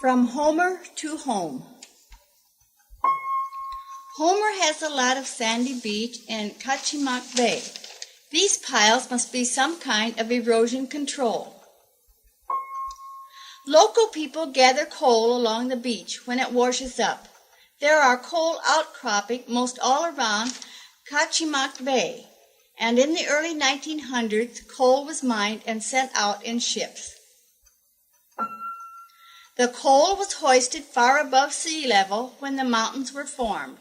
From Homer to Home. Homer has a lot of sandy beach in Kachimak Bay. These piles must be some kind of erosion control. Local people gather coal along the beach when it washes up. There are coal outcropping most all around Kachimak Bay, and in the early 1900s, coal was mined and sent out in ships. The coal was hoisted far above sea level when the mountains were formed.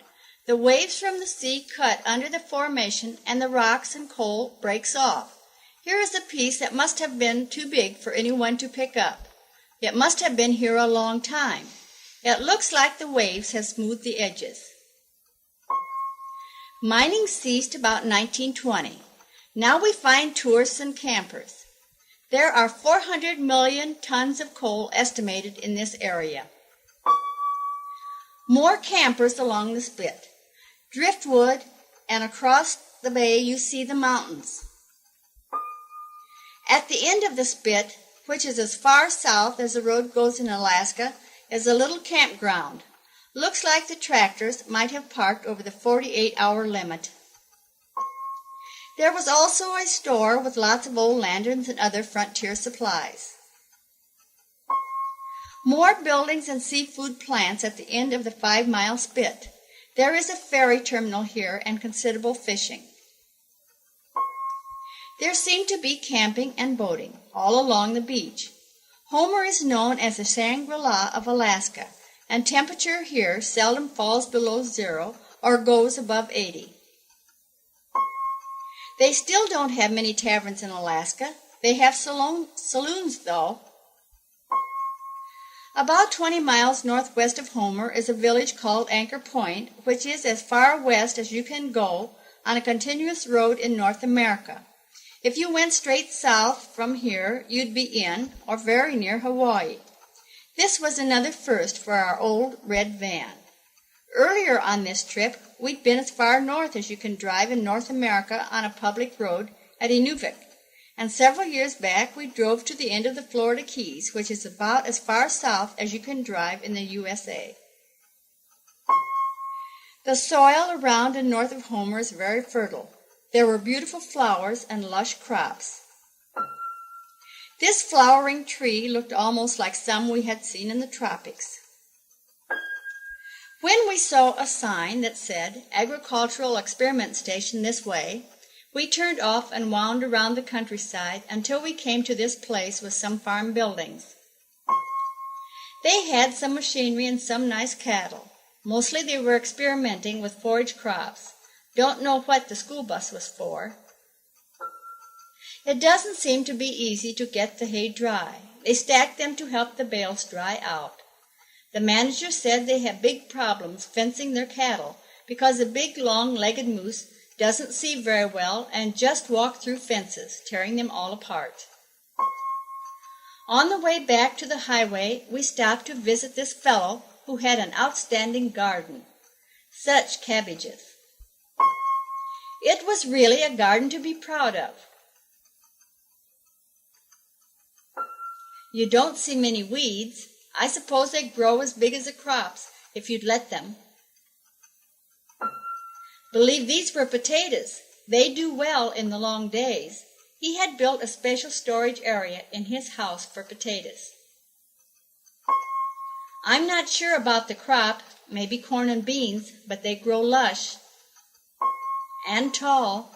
The waves from the sea cut under the formation, and the rocks and coal breaks off. Here is a piece that must have been too big for anyone to pick up. It must have been here a long time. It looks like the waves have smoothed the edges. Mining ceased about 1920. Now we find tourists and campers. There are 400 million tons of coal estimated in this area. More campers along the spit. Driftwood, and across the bay you see the mountains. At the end of the spit, which is as far south as the road goes in Alaska, is a little campground. Looks like the tractors might have parked over the 48-hour limit. There was also a store with lots of old lanterns and other frontier supplies. More buildings and seafood plants at the end of the 5-mile spit. There is a ferry terminal here and considerable fishing. There seem to be camping and boating all along the beach. Homer is known as the Shangri-La of Alaska, and temperature here seldom falls below 0 or goes above 80. They still don't have many taverns in Alaska. They have saloons, though. About 20 miles northwest of Homer is a village called Anchor Point, which is as far west as you can go on a continuous road in North America. If you went straight south from here, you'd be in or very near Hawaii. This was another first for our old red van. Earlier on this trip, we'd been as far north as you can drive in North America on a public road at Inuvik. And several years back, we drove to the end of the Florida Keys, which is about as far south as you can drive in the USA. The soil around and north of Homer is very fertile. There were beautiful flowers and lush crops. This flowering tree looked almost like some we had seen in the tropics. When we saw a sign that said, Agricultural Experiment Station this way, we turned off and wound around the countryside until we came to this place with some farm buildings. They had some machinery and some nice cattle. Mostly they were experimenting with forage crops. Don't know what the school bus was for. It doesn't seem to be easy to get the hay dry. They stack them to help the bales dry out. The manager said they have big problems fencing their cattle because a big long-legged moose doesn't see very well and just walk through fences, tearing them all apart. On the way back to the highway, we stopped to visit this fellow who had an outstanding garden. Such cabbages. It was really a garden to be proud of. You don't see many weeds. I suppose they grow as big as the crops, if you'd let them. Believe these were potatoes. They do well in the long days. He had built a special storage area in his house for potatoes. I'm not sure about the crop, maybe corn and beans, but they grow lush and tall.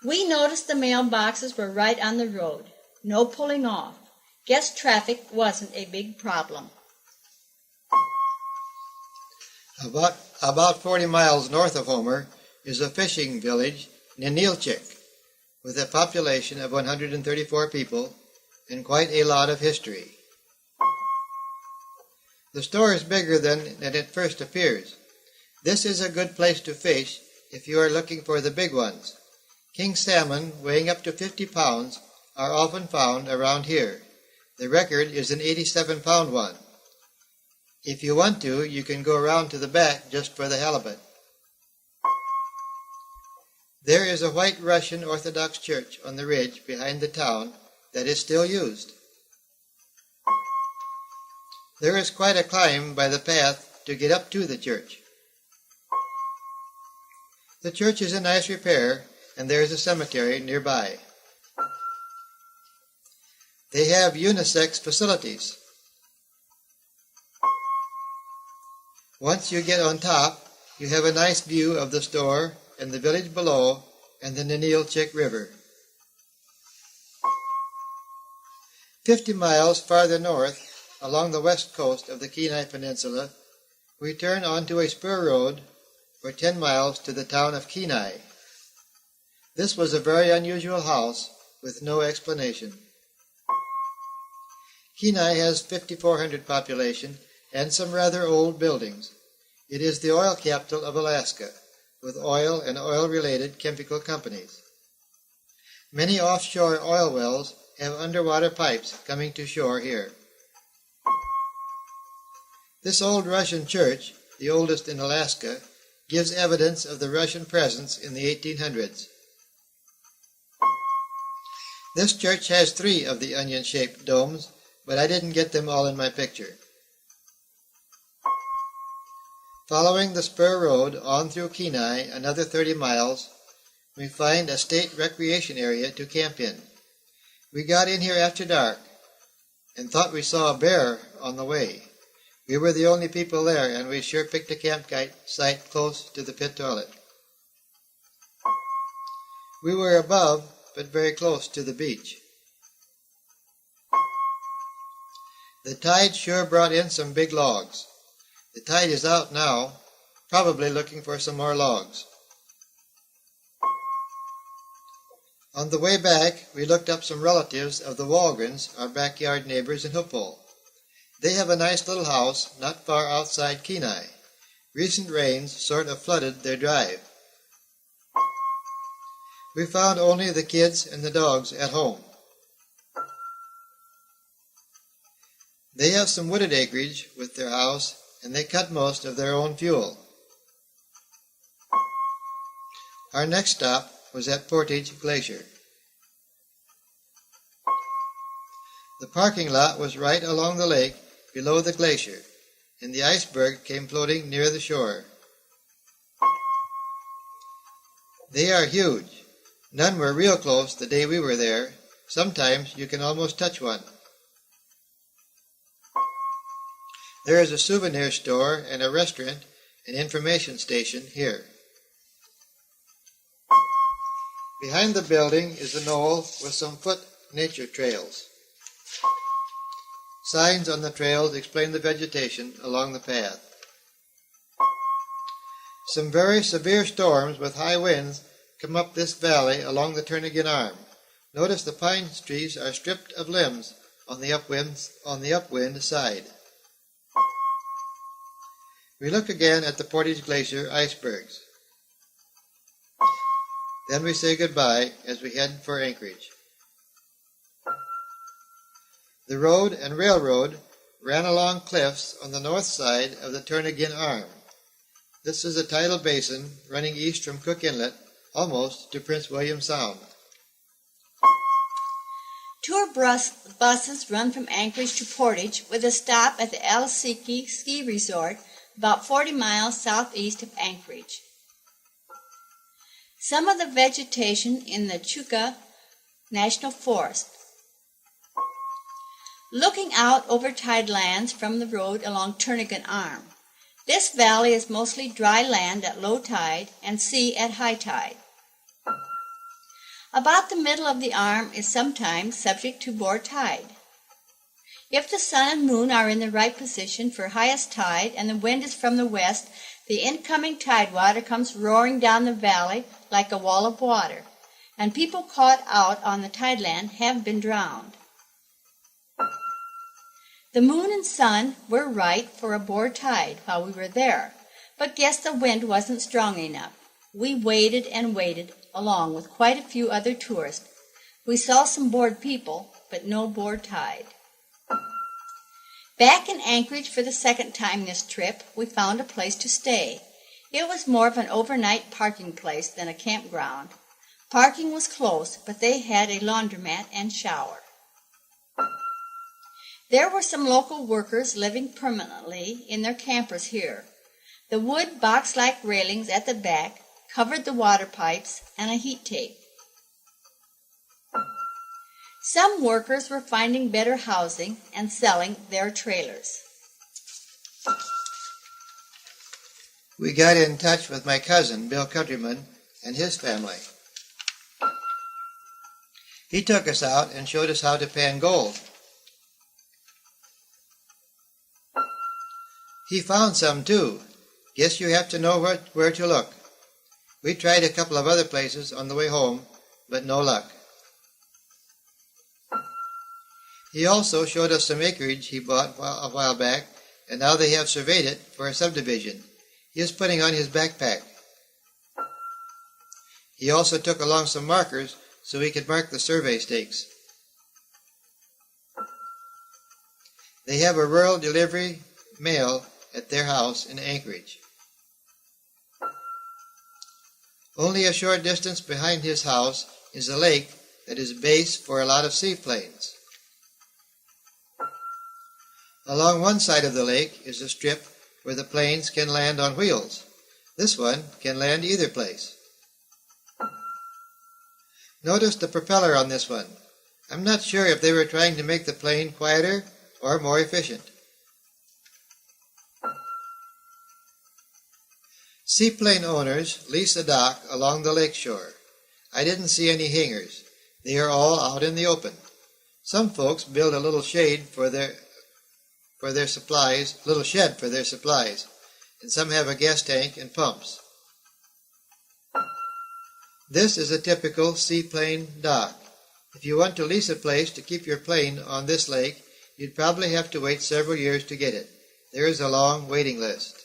We noticed the mailboxes were right on the road. No pulling off. Guess traffic wasn't a big problem. About 40 miles north of Homer is a fishing village, Ninilchik, with a population of 134 people and quite a lot of history. The store is bigger than it first appears. This is a good place to fish if you are looking for the big ones. King salmon weighing up to 50 pounds are often found around here. The record is an 87-pound one. If you want to, you can go around to the back just for the halibut. There is a white Russian Orthodox church on the ridge behind the town that is still used. There is quite a climb by the path to get up to the church. The church is in nice repair, and there is a cemetery nearby. They have unisex facilities. Once you get on top, you have a nice view of the store and the village below and the Ninilchik River. 50 miles farther north, along the west coast of the Kenai Peninsula, we turn onto a spur road for 10 miles to the town of Kenai. This was a very unusual house with no explanation. Kenai has 5,400 population and some rather old buildings. It is the oil capital of Alaska, with oil and oil-related chemical companies. Many offshore oil wells have underwater pipes coming to shore here. This old Russian church, the oldest in Alaska, gives evidence of the Russian presence in the 1800s. This church has 3 of the onion-shaped domes, but I didn't get them all in my picture. Following the spur road on through Kenai another 30 miles, we find a state recreation area to camp in. We got in here after dark and thought we saw a bear on the way. We were the only people there, and we sure picked a campsite close to the pit toilet. We were above, but very close to the beach. The tide sure brought in some big logs. The tide is out now, probably looking for some more logs. On the way back, we looked up some relatives of the Walgrens, our backyard neighbors in Hoophole. They have a nice little house not far outside Kenai. Recent rains sort of flooded their drive. We found only the kids and the dogs at home. They have some wooded acreage with their house, and they cut most of their own fuel. Our next stop was at Portage Glacier. The parking lot was right along the lake below the glacier, and the iceberg came floating near the shore. They are huge. None were real close the day we were there. Sometimes you can almost touch one. There is a souvenir store and a restaurant and information station here. Behind the building is a knoll with some foot nature trails. Signs on the trails explain the vegetation along the path. Some very severe storms with high winds come up this valley along the Turnagain Arm. Notice the pine trees are stripped of limbs on the upwind side. We look again at the Portage Glacier icebergs. Then we say goodbye as we head for Anchorage. The road and railroad ran along cliffs on the north side of the Turnagain Arm. This is a tidal basin running east from Cook Inlet almost to Prince William Sound. Tour buses run from Anchorage to Portage with a stop at the Alasiki Ski Resort about 40 miles southeast of Anchorage. Some of the vegetation in the Chuka National Forest. Looking out over tidelands from the road along Turnagain Arm. This valley is mostly dry land at low tide and sea at high tide. About the middle of the arm is sometimes subject to board tide. If the sun and moon are in the right position for highest tide and the wind is from the west, the incoming tide water comes roaring down the valley like a wall of water, and people caught out on the tideland have been drowned. The moon and sun were right for a board tide while we were there, but guessed the wind wasn't strong enough. We waited and waited, along with quite a few other tourists. We saw some bored people, but no board tide. Back in Anchorage for the second time this trip, we found a place to stay. It was more of an overnight parking place than a campground. Parking was close, but they had a laundromat and shower. There were some local workers living permanently in their campers here. The wood box-like railings at the back covered the water pipes and a heat tape. Some workers were finding better housing and selling their trailers. We got in touch with my cousin, Bill Countryman, and his family. He took us out and showed us how to pan gold. He found some too. Guess you have to know where to look. We tried a couple of other places on the way home, but no luck. He also showed us some acreage he bought a while back, and now they have surveyed it for a subdivision. He is putting on his backpack. He also took along some markers so he could mark the survey stakes. They have a rural delivery mail at their house in Anchorage. Only a short distance behind his house is a lake that is base for a lot of seaplanes. Along one side of the lake is a strip where the planes can land on wheels. This one can land either place. Notice the propeller on this one. I'm not sure if they were trying to make the plane quieter or more efficient. Seaplane owners lease a dock along the lake shore. I didn't see any hangars. They are all out in the open. Some folks build a little shed for their supplies, and some have a gas tank and pumps. This is a typical seaplane dock. If you want to lease a place to keep your plane on this lake, you'd probably have to wait several years to get it. There is a long waiting list.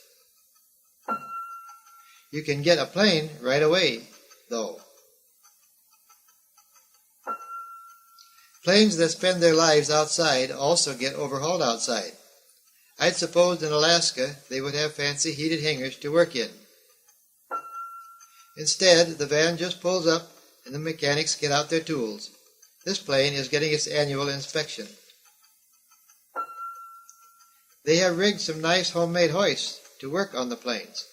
You can get a plane right away, though. Planes that spend their lives outside also get overhauled outside. I'd suppose in Alaska they would have fancy heated hangars to work in. Instead, the van just pulls up and the mechanics get out their tools. This plane is getting its annual inspection. They have rigged some nice homemade hoists to work on the planes.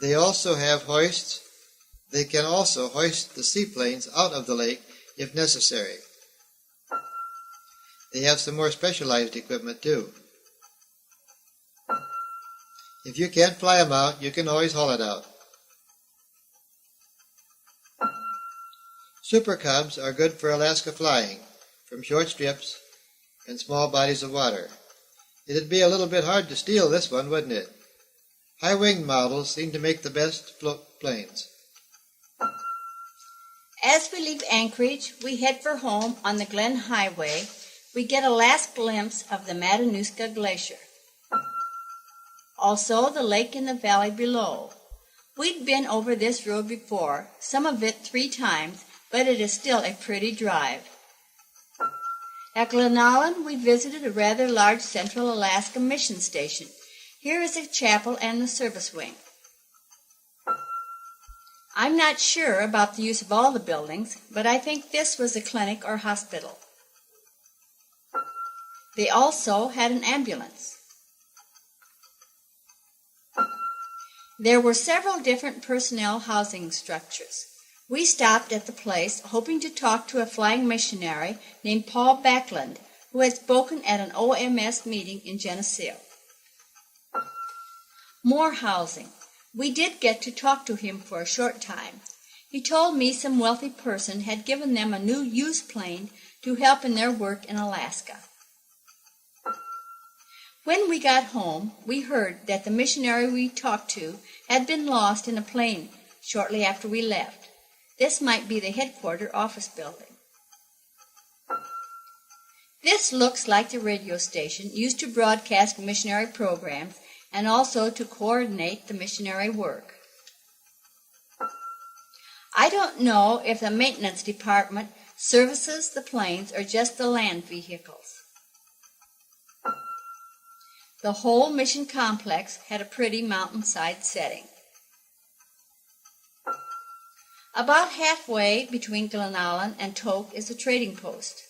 They also have hoists. They can also hoist the seaplanes out of the lake if necessary. They have some more specialized equipment too. If you can't fly them out, you can always haul it out. Super Cubs are good for Alaska flying, from short strips and small bodies of water. It'd be a little bit hard to steal this one, wouldn't it? High-winged models seem to make the best float planes. As we leave Anchorage, we head for home on the Glen Highway. We get a last glimpse of the Matanuska Glacier. Also, the lake in the valley below. We'd been over this road before, some of it 3 times, but it is still a pretty drive. At Glenallen, we visited a rather large Central Alaska mission station. Here is a chapel and the service wing. I'm not sure about the use of all the buildings, but I think this was a clinic or hospital. They also had an ambulance. There were several different personnel housing structures. We stopped at the place hoping to talk to a flying missionary named Paul Backlund, who had spoken at an OMS meeting in Geneseo. More housing. We did get to talk to him for a short time. He told me some wealthy person had given them a new used plane to help in their work in Alaska. When we got home, we heard that the missionary we talked to had been lost in a plane shortly after we left. This might be the headquarters office building. This looks like the radio station used to broadcast missionary programs and also to coordinate the missionary work. I don't know if the maintenance department services the planes or just the land vehicles. The whole mission complex had a pretty mountainside setting. About halfway between Glenallen and Tok is a trading post.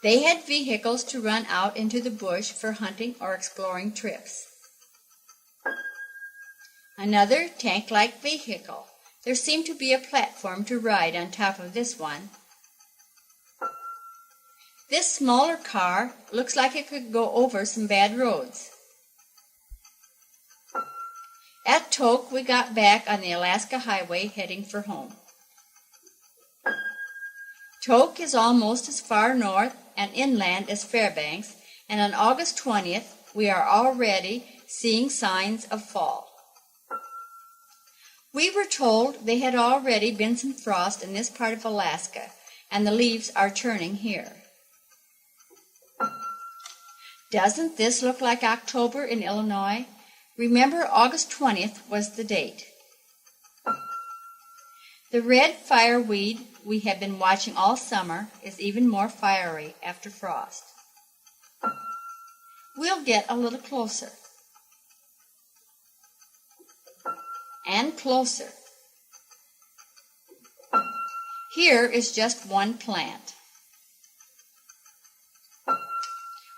They had vehicles to run out into the bush for hunting or exploring trips. Another tank-like vehicle. There seemed to be a platform to ride on top of this one. This smaller car looks like it could go over some bad roads. At Tok, we got back on the Alaska Highway heading for home. Tok is almost as far north and inland as Fairbanks, and on August 20th, we are already seeing signs of fall. We were told there had already been some frost in this part of Alaska, and the leaves are turning here. Doesn't this look like October in Illinois? Remember, August 20th was the date. The red fireweed we have been watching all summer is even more fiery after frost. We'll get a little closer. And closer. Here is just one plant.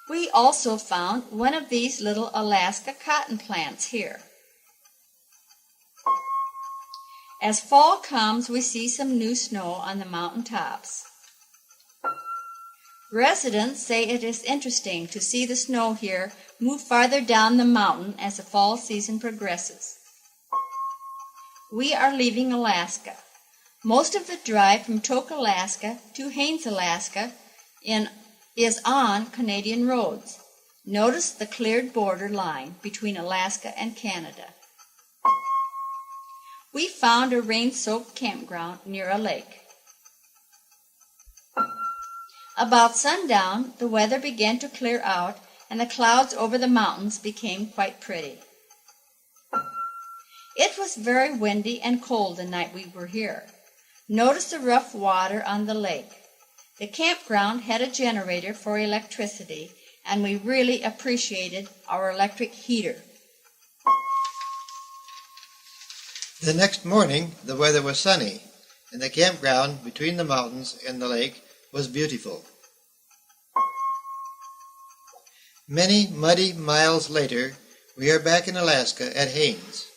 We also found one of these little Alaska cotton plants here. As fall comes, we see some new snow on the mountain tops. Residents say it is interesting to see the snow here move farther down the mountain as the fall season progresses. We are leaving Alaska. Most of the drive from Tok, Alaska to Haines, Alaska is on Canadian roads. Notice the cleared border line between Alaska and Canada. We found a rain-soaked campground near a lake. About sundown, the weather began to clear out, and the clouds over the mountains became quite pretty. It was very windy and cold the night we were here. Notice the rough water on the lake. The campground had a generator for electricity, and we really appreciated our electric heater. The next morning, the weather was sunny, and the campground between the mountains and the lake was beautiful. Many muddy miles later, we are back in Alaska at Haines.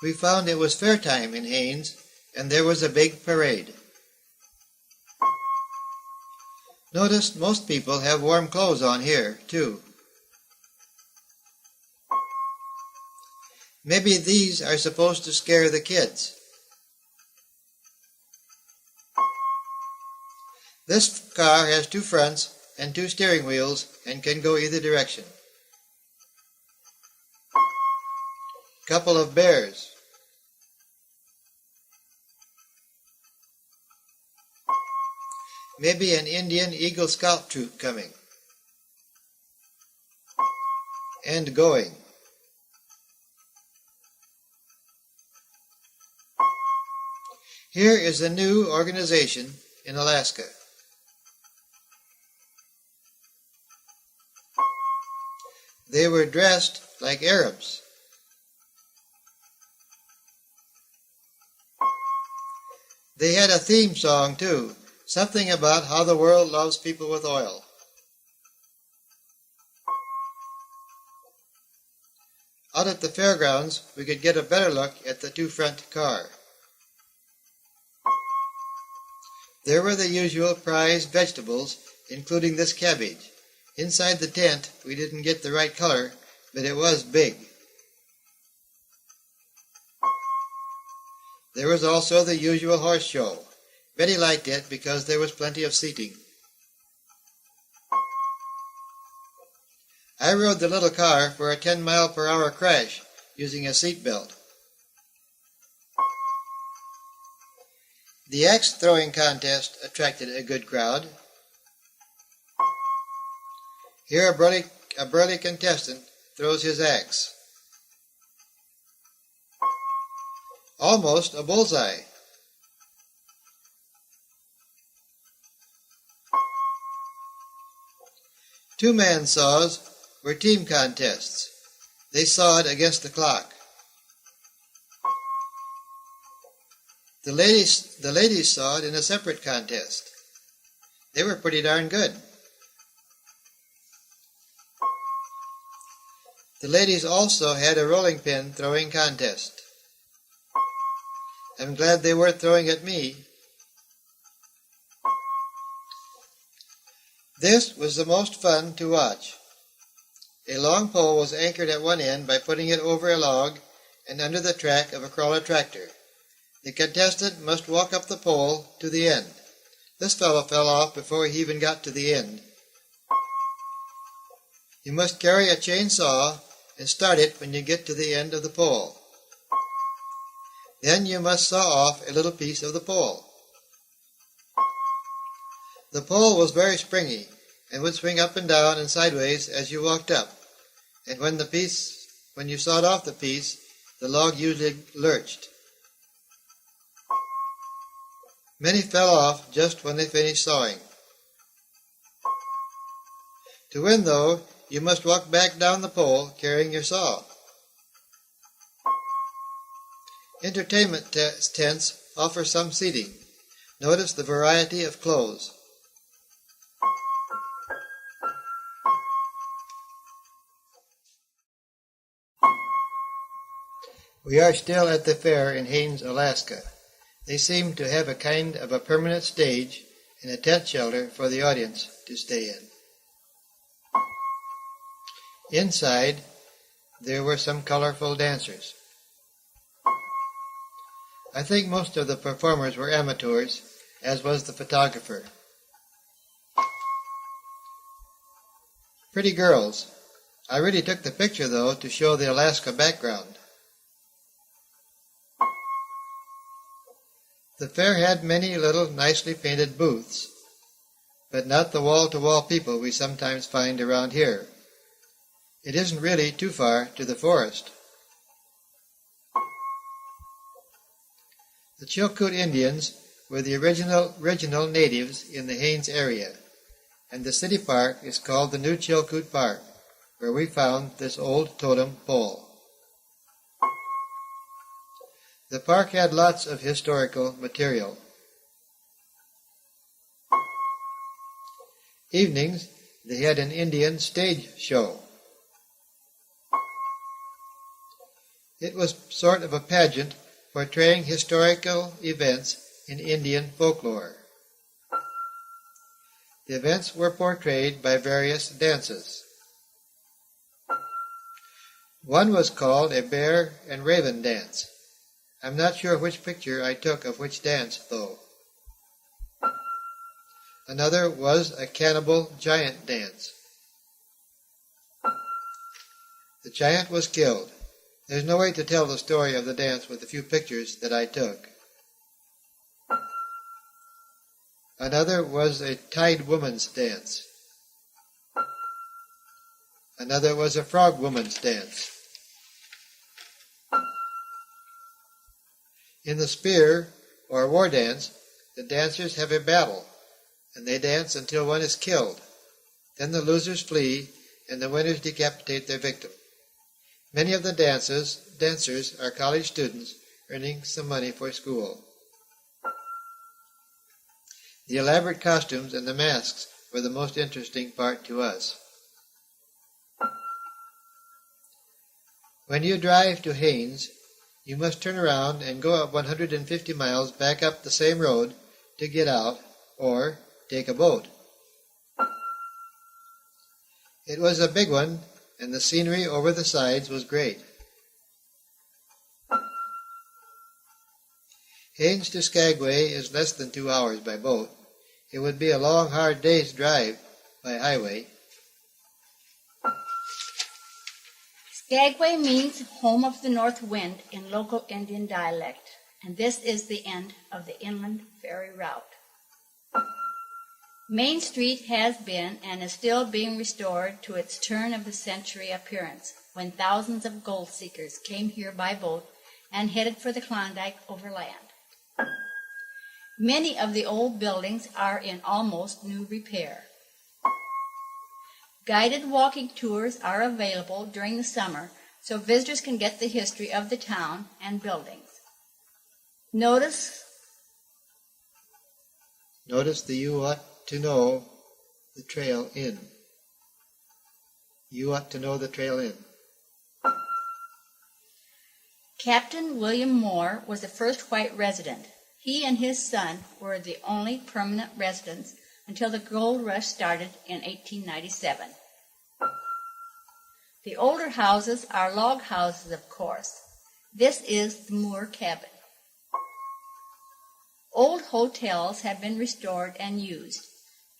We found it was fair time in Haines, and there was a big parade. Notice most people have warm clothes on here, too. Maybe these are supposed to scare the kids. This car has two fronts and two steering wheels and can go either direction. Couple of bears. Maybe an Indian Eagle Scout troop coming. And going. Here is a new organization in Alaska. They were dressed like Arabs. They had a theme song, too, something about how the world loves people with oil. Out at the fairgrounds, we could get a better look at the two-front car. There were the usual prized vegetables, including this cabbage. Inside the tent, we didn't get the right color, but it was big. There was also the usual horse show. Betty liked it because there was plenty of seating. I rode the little car for a 10-mile-per-hour crash using a seat belt. The axe throwing contest attracted a good crowd. Here a burly contestant throws his axe. Almost a bullseye. Two-man saws were team contests. They sawed against the clock. The ladies sawed in a separate contest. They were pretty darn good. The ladies also had a rolling pin throwing contest. I'm glad they weren't throwing at me. This was the most fun to watch. A long pole was anchored at one end by putting it over a log and under the track of a crawler tractor. The contestant must walk up the pole to the end. This fellow fell off before he even got to the end. You must carry a chainsaw and start it when you get to the end of the pole. Then you must saw off a little piece of the pole. The pole was very springy and would swing up and down and sideways as you walked up, and when you sawed off the piece, the log usually lurched. Many fell off just when they finished sawing. To win, though, you must walk back down the pole carrying your saw. Entertainment tents offer some seating. Notice the variety of clothes. We are still at the fair in Haines, Alaska. They seem to have a kind of a permanent stage and a tent shelter for the audience to stay in. Inside, there were some colorful dancers. I think most of the performers were amateurs, as was the photographer. Pretty girls. I really took the picture, though, to show the Alaska background. The fair had many little nicely painted booths, but not the wall-to-wall people we sometimes find around here. It isn't really too far to the forest. The Chilkoot Indians were the original natives in the Haines area, and the city park is called the New Chilkoot Park, where we found this old totem pole. The park had lots of historical material. Evenings, they had an Indian stage show. It was sort of a pageant portraying historical events in Indian folklore. The events were portrayed by various dances. One was called a bear and raven dance. I'm not sure which picture I took of which dance, though. Another was a cannibal giant dance. The giant was killed. There's no way to tell the story of the dance with the few pictures that I took. Another was a tied woman's dance. Another was a frog woman's dance. In the spear, or war dance, the dancers have a battle, and they dance until one is killed. Then the losers flee, and the winners decapitate their victim. Many of the dancers are college students earning some money for school. The elaborate costumes and the masks were the most interesting part to us. When you drive to Haines, you must turn around and go up 150 miles back up the same road to get out, or take a boat. It was a big one, and the scenery over the sides was great. Haines to Skagway is less than 2 hours by boat. It would be a long, hard day's drive by highway. Skagway means home of the north wind in local Indian dialect, and this is the end of the inland ferry route. Main Street has been and is still being restored to its turn-of-the-century appearance, when thousands of gold seekers came here by boat and headed for the Klondike overland. Many of the old buildings are in almost new repair. Guided walking tours are available during the summer so visitors can get the history of the town and buildings. Notice the you what? to know the trail in. You ought to know the trail in. Captain William Moore was the first white resident. He and his son were the only permanent residents until the gold rush started in 1897. The older houses are log houses, of course. This is the Moore cabin. Old hotels have been restored and used.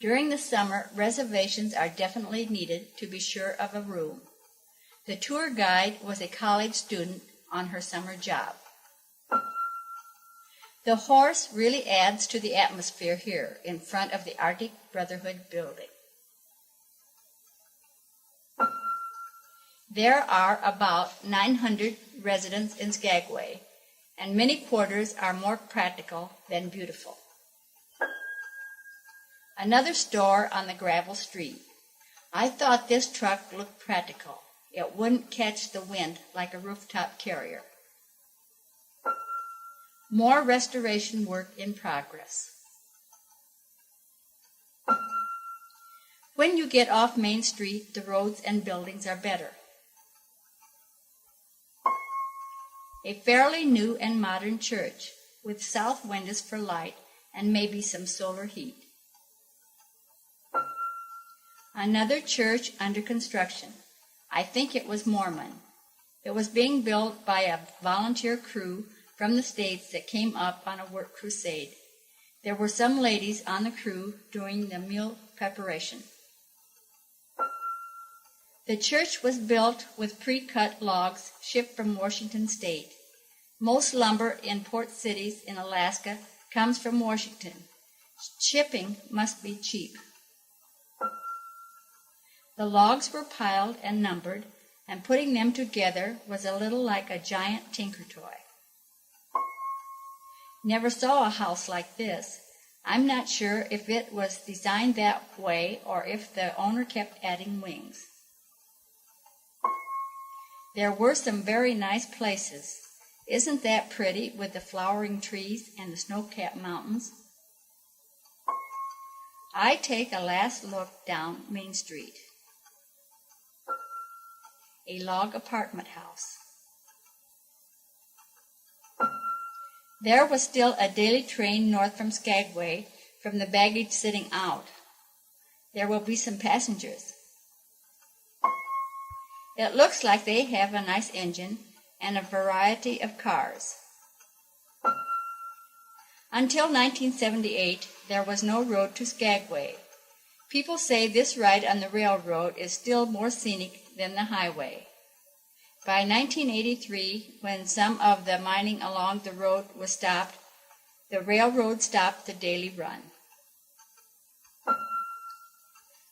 During the summer, reservations are definitely needed to be sure of a room. The tour guide was a college student on her summer job. The horse really adds to the atmosphere here in front of the Arctic Brotherhood building. There are about 900 residents in Skagway, and many quarters are more practical than beautiful. Another store on the gravel street. I thought this truck looked practical. It wouldn't catch the wind like a rooftop carrier. More restoration work in progress. When you get off Main Street, the roads and buildings are better. A fairly new and modern church with south windows for light and maybe some solar heat. Another church under construction. I think it was Mormon. It was being built by a volunteer crew from the States that came up on a work crusade. There were some ladies on the crew doing the meal preparation. The church was built with pre-cut logs shipped from Washington State. Most lumber in port cities in Alaska comes from Washington. Shipping must be cheap. The logs were piled and numbered, and putting them together was a little like a giant tinker toy. Never saw a house like this. I'm not sure if it was designed that way or if the owner kept adding wings. There were some very nice places. Isn't that pretty with the flowering trees and the snow-capped mountains? I take a last look down Main Street. A log apartment house. There was still a daily train north from Skagway from the baggage sitting out. There will be some passengers. It looks like they have a nice engine and a variety of cars. Until 1978, there was no road to Skagway. People say this ride on the railroad is still more scenic than the highway. By 1983, when some of the mining along the road was stopped, the railroad stopped the daily run.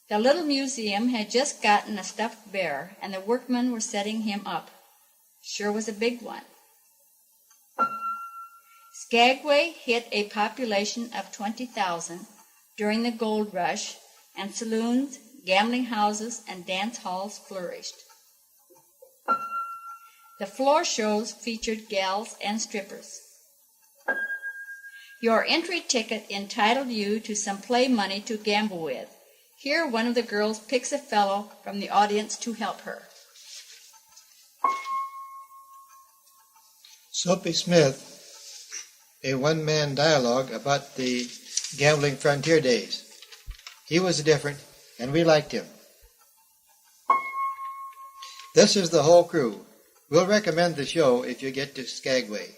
The little museum had just gotten a stuffed bear, and the workmen were setting him up. Sure was a big one. Skagway hit a population of 20,000 during the gold rush, and saloons, gambling houses, and dance halls flourished. The floor shows featured gals and strippers. Your entry ticket entitled you to some play money to gamble with. Here one of the girls picks a fellow from the audience to help her. Soapy Smith, a one-man dialogue about the gambling frontier days. He was different, and we liked him. This is the whole crew. We'll recommend the show if you get to Skagway.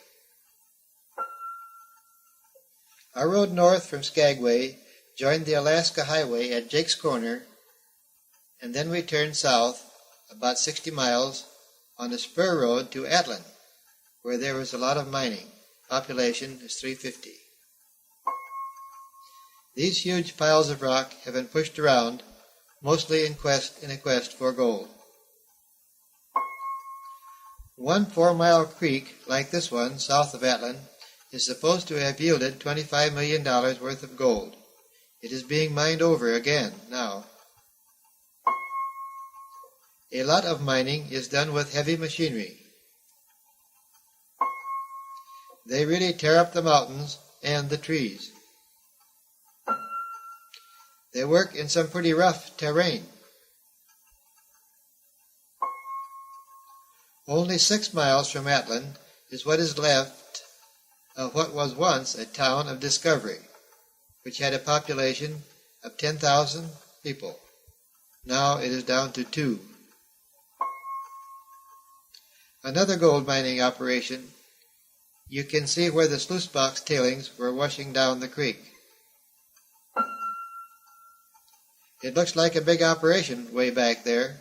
Our road north from Skagway joined the Alaska Highway at Jake's Corner, and then we turned south about 60 miles on the spur road to Atlin, where there was a lot of mining. Population is 350. These huge piles of rock have been pushed around, mostly in a quest for gold. One 4-mile creek, like this one, south of Atlin, is supposed to have yielded $25 million worth of gold. It is being mined over again now. A lot of mining is done with heavy machinery. They really tear up the mountains and the trees. They work in some pretty rough terrain. Only 6 miles from Atlin is what is left of what was once a town of Discovery, which had a population of 10,000 people. Now it is down to 2. Another gold mining operation. You can see where the sluice box tailings were washing down the creek. It looks like a big operation way back there.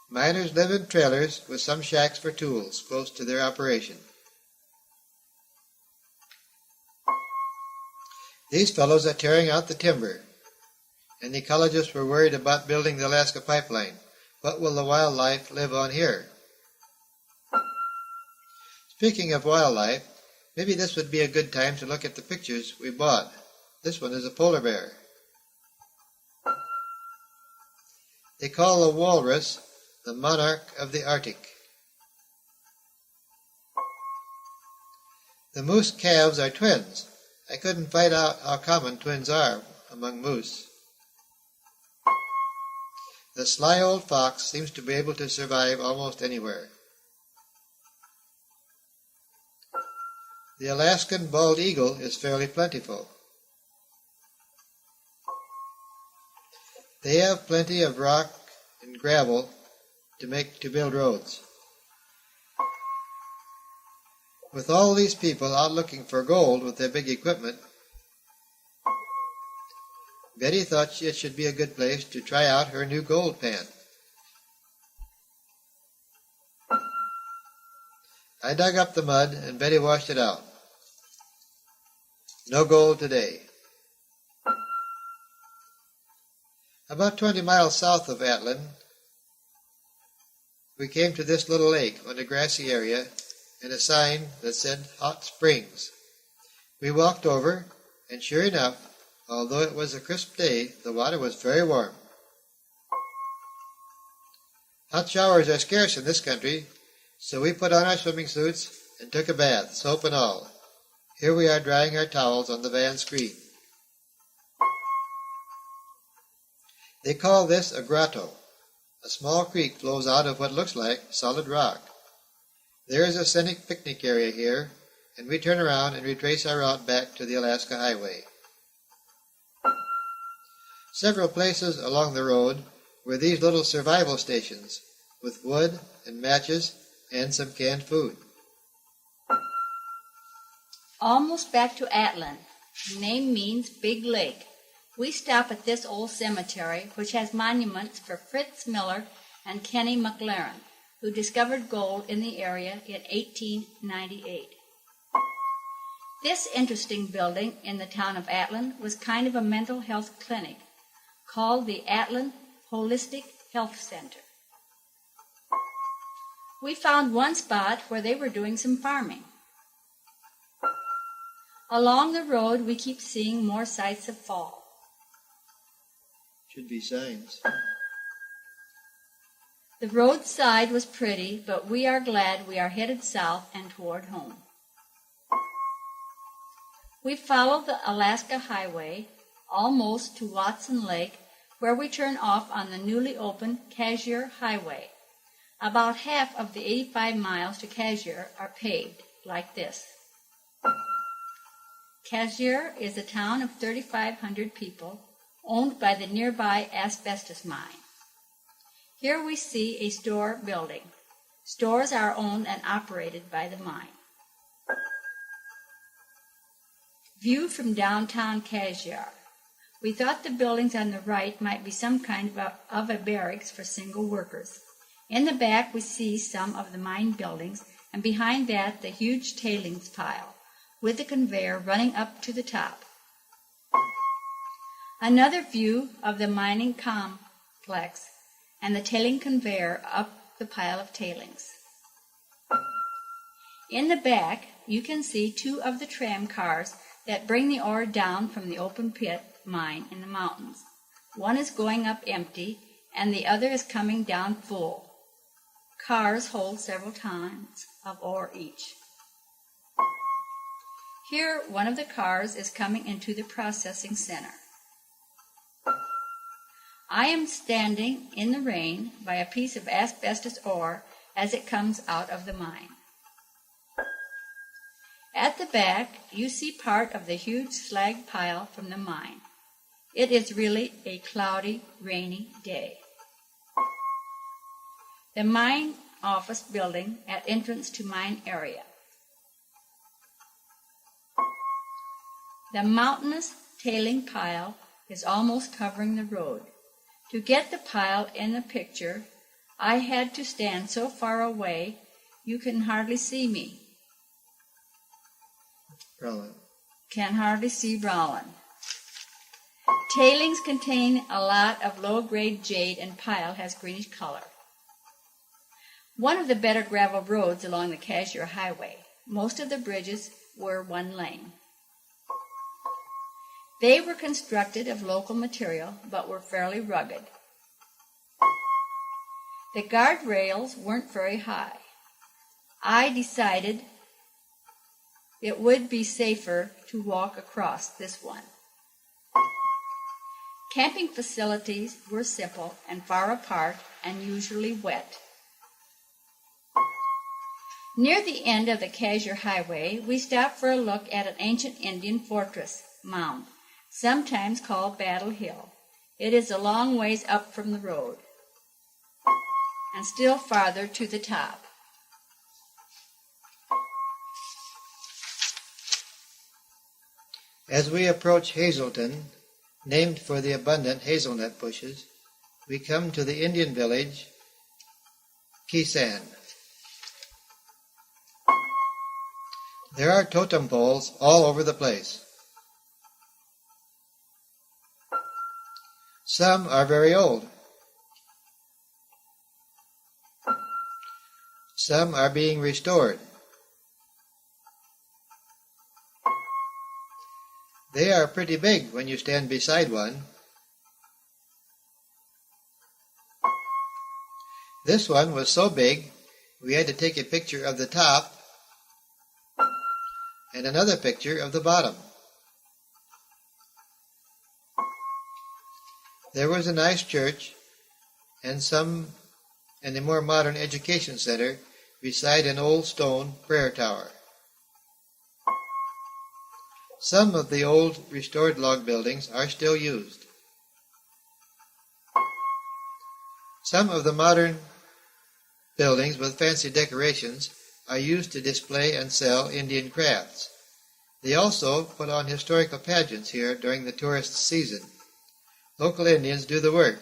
Miners live in trailers with some shacks for tools close to their operation. These fellows are tearing out the timber, and the ecologists were worried about building the Alaska pipeline. What will the wildlife live on here? Speaking of wildlife, maybe this would be a good time to look at the pictures we bought. This one is a polar bear. They call the walrus the monarch of the Arctic. The moose calves are twins. I couldn't find out how common twins are among moose. The sly old fox seems to be able to survive almost anywhere. The Alaskan bald eagle is fairly plentiful. They have plenty of rock and gravel to build roads. With all these people out looking for gold with their big equipment, Betty thought it should be a good place to try out her new gold pan. I dug up the mud and Betty washed it out. No gold today. About 20 miles south of Atlin, we came to this little lake on a grassy area and a sign that said Hot Springs. We walked over, and sure enough, although it was a crisp day, the water was very warm. Hot showers are scarce in this country, so we put on our swimming suits and took a bath, soap and all. Here we are drying our towels on the van screen. They call this a grotto. A small creek flows out of what looks like solid rock. There is a scenic picnic area here, and we turn around and retrace our route back to the Alaska Highway. Several places along the road were these little survival stations, with wood and matches and some canned food. Almost back to Atlin. The name means Big Lake. We stop at this old cemetery, which has monuments for Fritz Miller and Kenny McLaren, who discovered gold in the area in 1898. This interesting building in the town of Atlin was kind of a mental health clinic called the Atlin Holistic Health Center. We found one spot where they were doing some farming. Along the road, we keep seeing more sights of fall. Should be signs. The roadside was pretty, but we are glad we are headed south and toward home. We follow the Alaska Highway almost to Watson Lake, where we turn off on the newly opened Cashier Highway. About half of the 85 miles to Cashier are paved, like this. Cashier is a town of 3,500 people, owned by the nearby asbestos mine. Here we see a store building. Stores are owned and operated by the mine. View from downtown Cashier. We thought the buildings on the right might be some kind of a barracks for single workers. In the back we see some of the mine buildings, and behind that the huge tailings pile, with the conveyor running up to the top. Another view of the mining complex and the tailing conveyor up the pile of tailings. In the back, you can see 2 of the tram cars that bring the ore down from the open pit mine in the mountains. One is going up empty, and the other is coming down full. Cars hold several tons of ore each. Here, one of the cars is coming into the processing center. I am standing in the rain by a piece of asbestos ore as it comes out of the mine. At the back, you see part of the huge slag pile from the mine. It is really a cloudy, rainy day. The mine office building at entrance to mine area. The mountainous tailing pile is almost covering the road. To get the pile in the picture, I had to stand so far away you can hardly see me. Rollin. Can hardly see Rollin. Tailings contain a lot of low-grade jade and pile has greenish color. One of the better gravel roads along the Cashier Highway. Most of the bridges were one lane. They were constructed of local material, but were fairly rugged. The guardrails weren't very high. I decided it would be safer to walk across this one. Camping facilities were simple and far apart and usually wet. Near the end of the Cashier Highway, we stopped for a look at an ancient Indian fortress mound, sometimes called Battle Hill. It is a long ways up from the road, and still farther to the top. As we approach Hazelton, named for the abundant hazelnut bushes, we come to the Indian village, Kisan. There are totem poles all over the place. Some are very old. Some are being restored. They are pretty big when you stand beside one. This one was so big, we had to take a picture of the top and another picture of the bottom. There was a nice church and a more modern education center beside an old stone prayer tower. Some of the old restored log buildings are still used. Some of the modern buildings with fancy decorations are used to display and sell Indian crafts. They also put on historical pageants here during the tourist season. Local Indians do the work,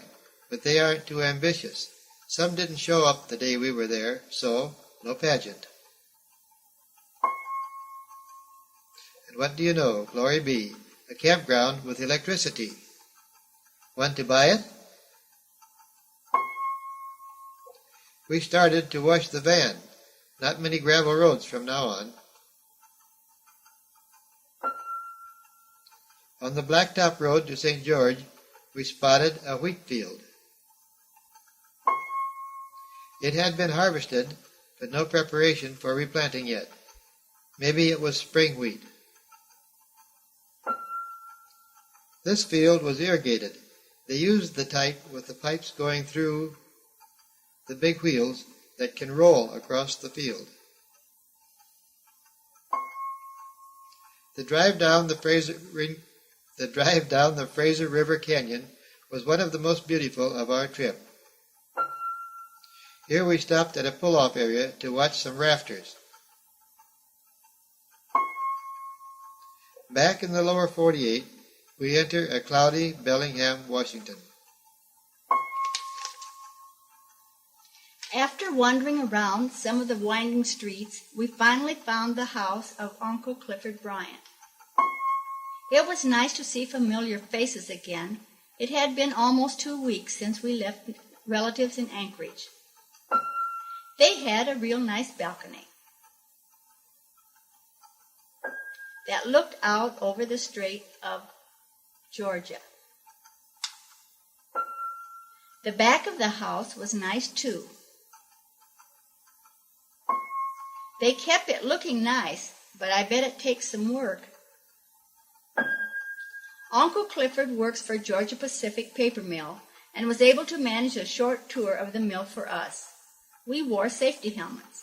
but they aren't too ambitious. Some didn't show up the day we were there, so no pageant. And what do you know, glory be, a campground with electricity. Want to buy it? We started to wash the van. Not many gravel roads from now on. On the blacktop road to St. George, we spotted a wheat field. It had been harvested, but no preparation for replanting yet. Maybe it was spring wheat. This field was irrigated. They used the type with the pipes going through the big wheels that can roll across the field. The drive down the Fraser River Canyon was one of the most beautiful of our trip. Here we stopped at a pull-off area to watch some rafters. Back in the lower 48, we enter a cloudy Bellingham, Washington. After wandering around some of the winding streets, we finally found the house of Uncle Clifford Bryant. It was nice to see familiar faces again. It had been almost 2 weeks since we left relatives in Anchorage. They had a real nice balcony that looked out over the Strait of Georgia. The back of the house was nice too. They kept it looking nice, but I bet it takes some work. Uncle Clifford works for Georgia Pacific Paper Mill and was able to manage a short tour of the mill for us. We wore safety helmets.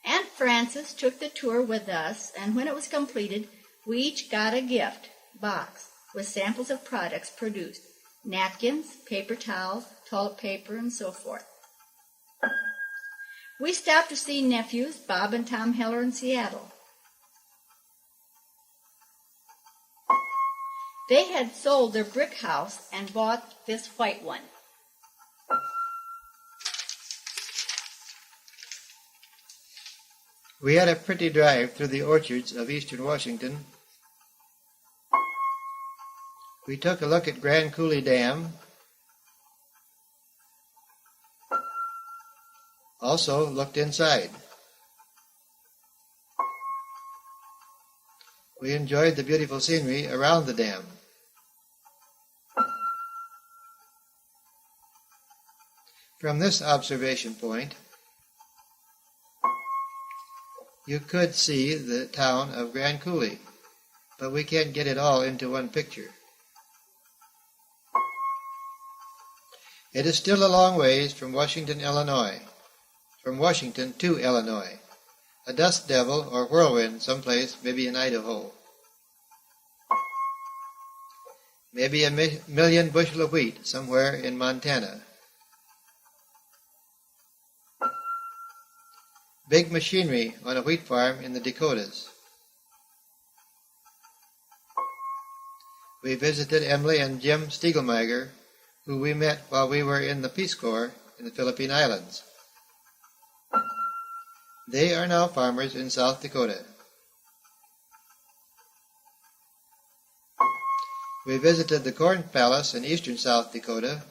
Aunt Frances took the tour with us, and when it was completed, we each got a gift box with samples of products produced: napkins, paper towels, toilet paper, and so forth. We stopped to see nephews Bob and Tom Heller in Seattle. They had sold their brick house and bought this white one. We had a pretty drive through the orchards of eastern Washington. We took a look at Grand Coulee Dam. Also looked inside. We enjoyed the beautiful scenery around the dam. From this observation point, you could see the town of Grand Coulee, but we can't get it all into one picture. It is still a long ways from Washington, Illinois, from Washington to Illinois, a dust devil or whirlwind someplace, maybe in Idaho. Maybe a million bushel of wheat somewhere in Montana. Big machinery on a wheat farm in the Dakotas. We visited Emily and Jim Stiegelmeiger, who we met while we were in the Peace Corps in the Philippine Islands. They are now farmers in South Dakota. We visited the Corn Palace in eastern South Dakota.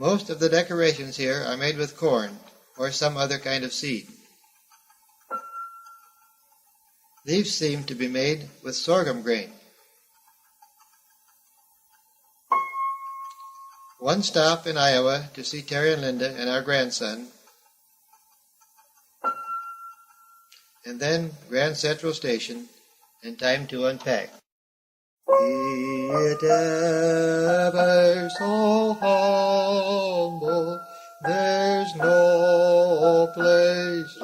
Most of the decorations here are made with corn or some other kind of seed. These seem to be made with sorghum grain. One stop in Iowa to see Terry and Linda and our grandson, and then Grand Central Station, and time to unpack. Be it ever so humble, there's no place